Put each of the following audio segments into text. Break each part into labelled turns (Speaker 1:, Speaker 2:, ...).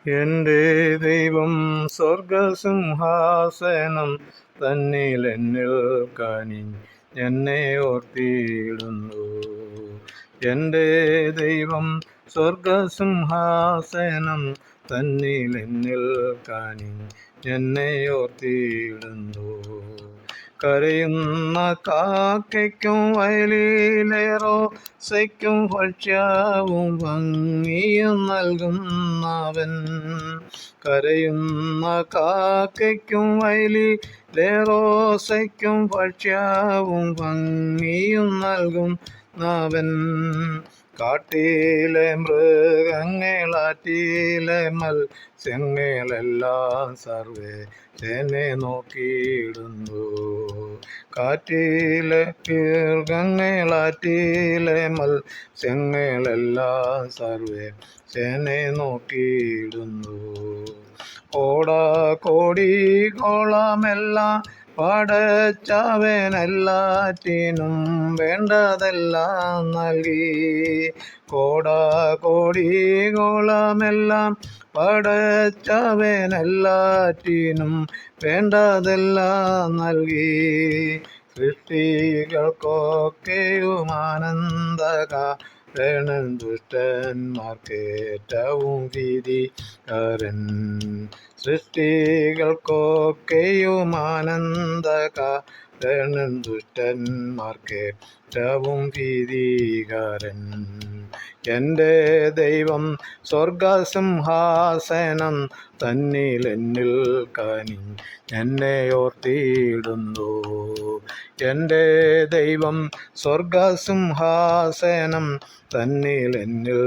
Speaker 1: എൻ്റെ ദൈവം സ്വർഗസിംഹാസനം തന്നിൽ എന്നിൽ എന്നെ ഓർത്തിയിടുന്നു. എൻ്റെ ദൈവം സ്വർഗസിംഹാസനം തന്നിൽ എന്നിൽ എന്നെ ഓർത്തിയിടുന്നു. കരയുന്ന കാക്കയ്ക്കും വയലിലേറോസയ്ക്കും ഭക്ഷ്യവും ഭംഗിയും നൽകുന്നവൻ. കരയുന്ന കാക്കയ്ക്കും വയലിലേറോസയ്ക്കും ഭക്ഷ്യവും ഭംഗിയും നൽകുന്നവൻ. കാട്ടിലെ മൃഗങ്ങളാറ്റിലെ മത്സ്യങ്ങളെല്ലാം സർവ്വേശനെ നോക്കിയിടുന്നു. കാറ്റിലെ മൃഗങ്ങളാറ്റിലെ മത്സ്യങ്ങളെല്ലാം സർവ്വേശനെ നോക്കിയിടുന്നു. കോടികളമെല്ലാം പടച്ചവനെല്ലാറ്റിനും വേണ്ടതെല്ലാം നൽകി. കോടികളമെല്ലാം പടച്ചവനെല്ലാറ്റിനും വേണ്ടതെല്ലാം നൽകി. സൃഷ്ടികൾക്കൊക്കെയും ആനന്ദകാരൻ, ദുഷ്ടന്മാർക്കേറ്റവും ഭീതികരൻ. സൃഷ്ടികൾക്കൊക്കെയും ആനന്ദകാരൻ, ദുഷ്ടന്മാർക്കേറ്റവും ഭീതികരൻ. എൻ്റെ ദൈവം സ്വർഗസിംഹാസനം തന്നിൽ എന്നിൽ എന്നെ ഓർത്തിയിടുന്നു. എൻ്റെ ദൈവം സ്വർഗസിംഹാസനം തന്നിൽ എന്നിൽ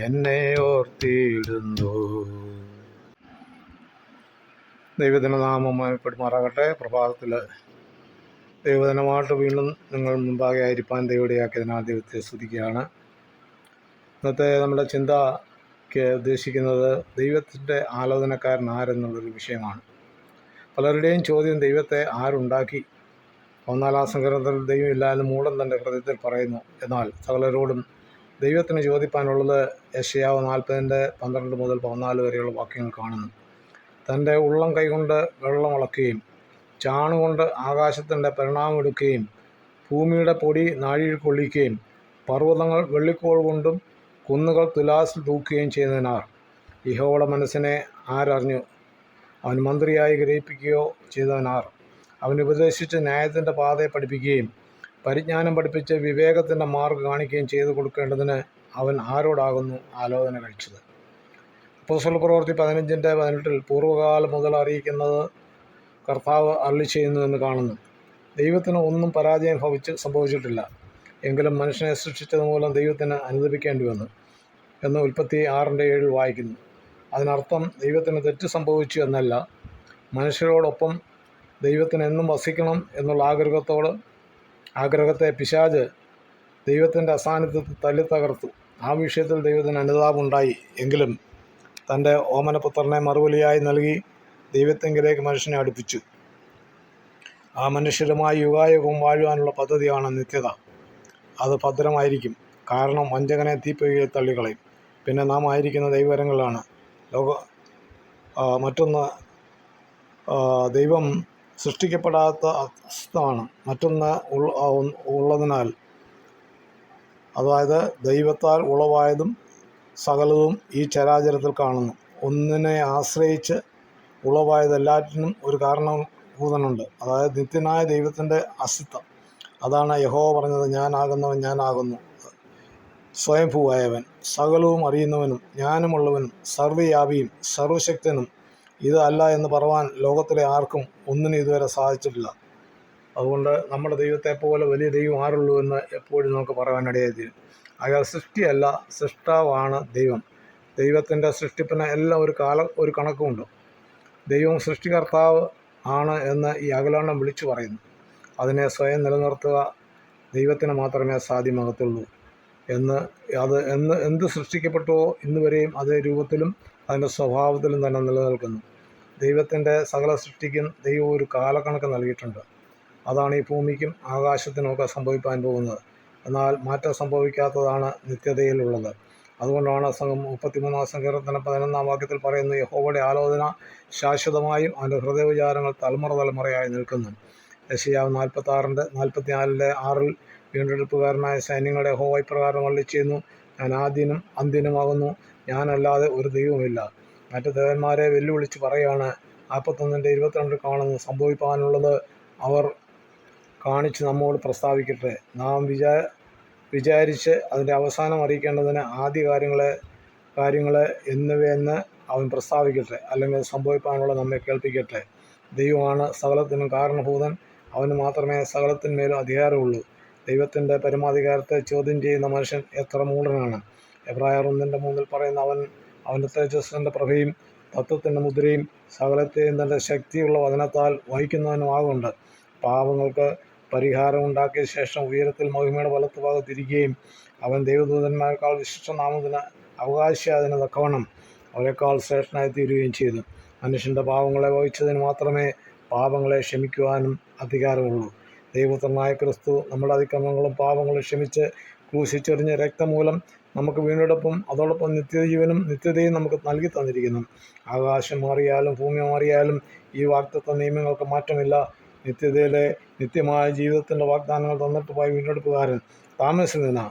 Speaker 1: എന്നെ ഓർത്തിയിടുന്നു. ദൈവത്തിൻ്റെ നാമം മഹത്വപ്പെടുമാറാകട്ടെ. പ്രഭാതത്തിൽ ദൈവദിനമായിട്ട് വീണ്ടും നിങ്ങൾ മുമ്പാകെ ആയിരിക്കാൻ ദൈവടിയാക്കിയതിനാൽ ദൈവത്തെ സ്തുതിക്കുകയാണ്. ഇന്നത്തെ നമ്മുടെ ചിന്തയ്ക്ക് ഉദ്ദേശിക്കുന്നത് ദൈവത്തിൻ്റെ ആലോചനക്കാരൻ ആരെന്നുള്ളൊരു വിഷയമാണ്. പലരുടെയും ചോദ്യം ദൈവത്തെ ആരുണ്ടാക്കി? 14 സങ്കീർത്തനത്തിൽ ദൈവം ഇല്ലാതെ മൂഢൻ തൻ്റെ ഹൃദയത്തിൽ പറയുന്നു. എന്നാൽ സകലരോടും ദൈവത്തിന് ചോദിപ്പാനുള്ളത് യെശയ്യാവ് 40:12 മുതൽ 14 വരെയുള്ള വാക്യങ്ങൾ കാണുന്നു. തൻ്റെ ഉള്ളം കൈകൊണ്ട് വെള്ളം അളക്കുകയും ചാണുകൊണ്ട് ആകാശത്തിൻ്റെ പരിണാമമെടുക്കുകയും ഭൂമിയുടെ പൊടി നാഴിയിൽ കൊള്ളിക്കുകയും പർവ്വതങ്ങൾ വെള്ളിക്കോൾ കൊണ്ടും കുന്നുകൾ തുലാസിൽ തൂക്കുകയും ചെയ്യുന്നതിനാർ. യഹോവയുടെ മനസ്സിനെ ആരറിഞ്ഞു? അവൻ മന്ത്രിയായി ഗ്രഹിപ്പിക്കുകയോ ചെയ്തവനാർ? അവൻ ഉപദേശിച്ച് ന്യായത്തിൻ്റെ പാതയെ പഠിപ്പിക്കുകയും പരിജ്ഞാനം പഠിപ്പിച്ച് വിവേകത്തിൻ്റെ മാർഗ്ഗം കാണിക്കുകയും ചെയ്തു കൊടുക്കേണ്ടതിന് അവൻ ആരോടാകുന്നു ആലോചന കഴിച്ചത്? അപ്പോസ്തലപ്രവൃത്തി 15:18 പൂർവ്വകാലം മുതൽ അറിയിക്കുന്നത് കർത്താവ് അരുളിച്ചെയ്യുന്നു എന്ന് കാണുന്നു. ദൈവത്തിന് ഒന്നും പരാജയം സംഭവിച്ചിട്ടില്ല. എങ്കിലും മനുഷ്യനെ സൃഷ്ടിച്ചത് മൂലം ദൈവത്തിന് അനുദപിക്കേണ്ടി വന്നു എന്ന് ഉൽപ്പത്തി 6:7 വായിക്കുന്നു. അതിനർത്ഥം ദൈവത്തിന് തെറ്റ് സംഭവിച്ചു എന്നല്ല, മനുഷ്യരോടൊപ്പം ദൈവത്തിന് എന്നും വസിക്കണം എന്നുള്ള ആഗ്രഹത്തെ പിശാച് ദൈവത്തിൻ്റെ അസാന്നിധ്യത്തിൽ തല്ലിത്തകർത്തു. ആ വിഷയത്തിൽ ദൈവത്തിന് അനുതാപമുണ്ടായി. എങ്കിലും തൻ്റെ ഓമനപുത്രനെ മറുപടിയായി നൽകി ദൈവത്തെങ്കിലേക്ക് മനുഷ്യനെ അടുപ്പിച്ചു. ആ മനുഷ്യരുമായി യുഗായുഗം വാഴുവാനുള്ള പദ്ധതിയാണ് നിത്യത. അത് ഭദ്രമായിരിക്കും. കാരണം വഞ്ചകനെ തീപ്പൊയ്കയിൽ തള്ളിക്കളയും. പിന്നെ നാം ആയിരിക്കുന്ന ദൈവകരങ്ങളിലാണ്. മറ്റൊന്ന് ദൈവം സൃഷ്ടിക്കപ്പെടാത്ത അസ്തമാണ്. മറ്റൊന്ന് ഉള്ളതിനാൽ, അതായത് ദൈവത്താൽ ഉളവായതും സകലവും ഈ ചരാചരത്തിൽ കാണുന്നു. ഒന്നിനെ ആശ്രയിച്ച് ഉളവായതെല്ലാറ്റിനും ഒരു കാരണഭൂതനുണ്ട്, അതായത് നിത്യനായ ദൈവത്തിൻ്റെ അസ്തിത്വം. അതാണ് യഹോവ പറഞ്ഞത്, ഞാനാകുന്നവൻ ഞാനാകുന്നു, സ്വയംഭൂവായവൻ, സകലവും അറിയുന്നവനും ജ്ഞാനമുള്ളവനും സർവ്വവ്യാപിയും സർവശക്തനും. ഇത് അല്ല എന്ന് പറവാൻ ലോകത്തിലെ ആർക്കും ഒന്നിനും ഇതുവരെ സാധിച്ചിട്ടില്ല. അതുകൊണ്ട് നമ്മുടെ ദൈവത്തെ പോലെ വലിയ ദൈവം ആരുള്ളൂ എന്ന് എപ്പോഴും നമുക്ക് പറയാനിടയായി. അയാൾ സൃഷ്ടിയല്ല, സൃഷ്ടാവാണ് ദൈവം. ദൈവത്തിൻ്റെ സൃഷ്ടിപ്പിന് എല്ലാം ഒരു കണക്കുമുണ്ട്. ദൈവം സൃഷ്ടികർത്താവ് ആണ് എന്ന് ഈ അഖിലാണ്ടം വിളിച്ചു പറയുന്നു. അതിനെ സ്വയം നിലനിർത്തുക ദൈവത്തിന് മാത്രമേ സാധ്യമാകത്തുള്ളൂ. എന്ത് സൃഷ്ടിക്കപ്പെട്ടുവോ ഇന്നുവരെയും അതേ രൂപത്തിലും അതിൻ്റെ സ്വഭാവത്തിലും തന്നെ നിലനിൽക്കുന്നു. ദൈവത്തിൻ്റെ സകല സൃഷ്ടിക്കും ദൈവം ഒരു കാലക്കണക്ക് നൽകിയിട്ടുണ്ട്. അതാണ് ഈ ഭൂമിക്കും ആകാശത്തിനുമൊക്കെ സംഭവിക്കാൻ പോകുന്നത്. എന്നാൽ മാറ്റം സംഭവിക്കാത്തതാണ് നിത്യതയിലുള്ളത്. അതുകൊണ്ടാണ് 33 സങ്കീർത്തനം 11 വാക്യത്തിൽ പറയുന്നു, യഹോവയുടെ ആലോചന ശാശ്വതമായും അവൻ്റെ ഹൃദയവിചാരങ്ങൾ തലമുറ തലമുറയായി നിൽക്കുന്നു. യെശയ്യാവ് 44:6 വീണ്ടെടുപ്പുകാരനായ സൈന്യങ്ങളുടെ യഹോവ ഇപ്രകാരം അരുളിച്ചെയ്യുന്നു, ഞാൻ ആദ്യനും അന്ത്യനുമാകുന്നു, ഞാനല്ലാതെ ഒരു ദൈവമില്ല. മറ്റു ദേവന്മാരെ വെല്ലുവിളിച്ച് പറയാണ് 41:22 കാണുന്നു, സംഭവിപ്പാനുള്ളത് അവർ കാണിച്ച് നമ്മോട് പ്രസ്താവിക്കട്ടെ. നാം വിചാരിച്ച് അതിൻ്റെ അവസാനം അറിയിക്കേണ്ടതിന് ആദ്യ കാര്യങ്ങളെ എന്നിവയെന്ന് അവൻ പ്രസ്താവിക്കട്ടെ, അല്ലെങ്കിൽ സംഭവിപ്പാനുള്ള നമ്മെ കേൾപ്പിക്കട്ടെ. ദൈവമാണ് സകലത്തിനും കാരണഭൂതൻ, അവന് മാത്രമേ സകലത്തിന്മേലും അധികാരമുള്ളൂ. ദൈവത്തിൻ്റെ പരമാധികാരത്തെ ചോദ്യം ചെയ്യുന്ന മനുഷ്യൻ എത്ര മൂഢനാണ്. എബ്രായർ 1:3 പറയുന്ന, അവൻ്റെ തേജസ്സിൻ്റെ പ്രഭയും തത്വത്തിൻ്റെ മുദ്രയും സകലത്തെയും തൻ്റെ ശക്തിയുള്ള വചനത്താൽ വഹിക്കുന്നവനുമാകുന്നുണ്ട്. പാപങ്ങൾക്ക് പരിഹാരം ഉണ്ടാക്കിയ ശേഷം ഉയരത്തിൽ മഹിമയുടെ വലത്തുഭാഗത്തിരിക്കുകയും അവൻ ദൈവദൂതന്മാരെക്കാൾ വിശിഷ്ടനാമത്തിന് അവകാശിയായതിന് തക്കവണ്ണം അവരെക്കാൾ ശ്രേഷ്ഠനായി തീരുകയും ചെയ്തു. മനുഷ്യൻ്റെ പാപങ്ങളെ വഹിച്ചതിന് മാത്രമേ പാപങ്ങളെ ക്ഷമിക്കുവാനും അധികാരമുള്ളൂ. ദൈവപുത്രനായ ക്രിസ്തു നമ്മുടെ അതിക്രമങ്ങളും പാപങ്ങളും ക്ഷമിച്ച് ക്രൂശിച്ചെറിഞ്ഞ രക്തം മൂലം നമുക്ക് വീണ്ടെടുപ്പും അതോടൊപ്പം നിത്യജീവനും നിത്യതയും നമുക്ക് നൽകി തന്നിരിക്കുന്നു. ആകാശം മാറിയാലും ഭൂമി മാറിയാലും ഈ വാഗ്ദത്ത നിയമങ്ങൾക്ക് മാറ്റമില്ല. നിത്യതയിലെ നിത്യമായ ജീവിതത്തിൻ്റെ വാഗ്ദാനങ്ങൾ തന്നിട്ട് പോയ വീണ്ടെടുപ്പുകാരൻ താമസിക്കുന്ന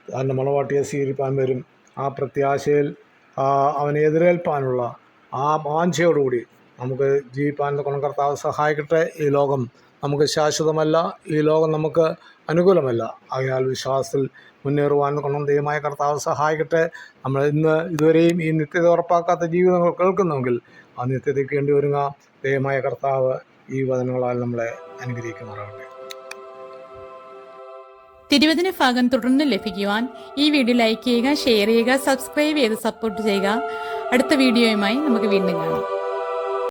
Speaker 1: തൻ്റെ മണവാട്ടിയെ സ്വീകരിപ്പാൻ വരും. ആ പ്രത്യാശയിൽ അവനെ എതിരേൽപ്പാനുള്ള ആ വാഞ്ചയോടുകൂടി നമുക്ക് ജീവിപ്പാൻ കർത്താവ് സഹായിക്കട്ടെ. ഈ ലോകം നമുക്ക് ശാശ്വതമല്ല, ഈ ലോകം നമുക്ക് അനുകൂലമല്ല. ആകയാൽ വിശ്വാസത്തിൽ മുന്നേറുവാൻ ദൈവമായ കർത്താവ് സഹായിക്കട്ടെ. നമ്മൾ ഇതുവരെയും ഈ നിത്യത ഉറപ്പാക്കാത്ത ജീവിതങ്ങൾ കേൾക്കുന്നുവെങ്കിൽ ആ നിത്യതയ്ക്ക് വേണ്ടി ഒരുങ്ങാം. ദൈവമായ കർത്താവ് ഈ വചനങ്ങളാൽ നമ്മളെ അനുഗ്രഹിക്കുമാറാകട്ടെ.
Speaker 2: തിരുവചന ഭാഗം തുടർന്ന് ലഭിക്കുവാൻ ഈ വീഡിയോ ലൈക്ക് ചെയ്യുക, ഷെയർ ചെയ്യുക, സബ്സ്ക്രൈബ് ചെയ്ത് സപ്പോർട്ട് ചെയ്യുക. അടുത്ത വീഡിയോയുമായി നമുക്ക് വീണ്ടും കാണാം.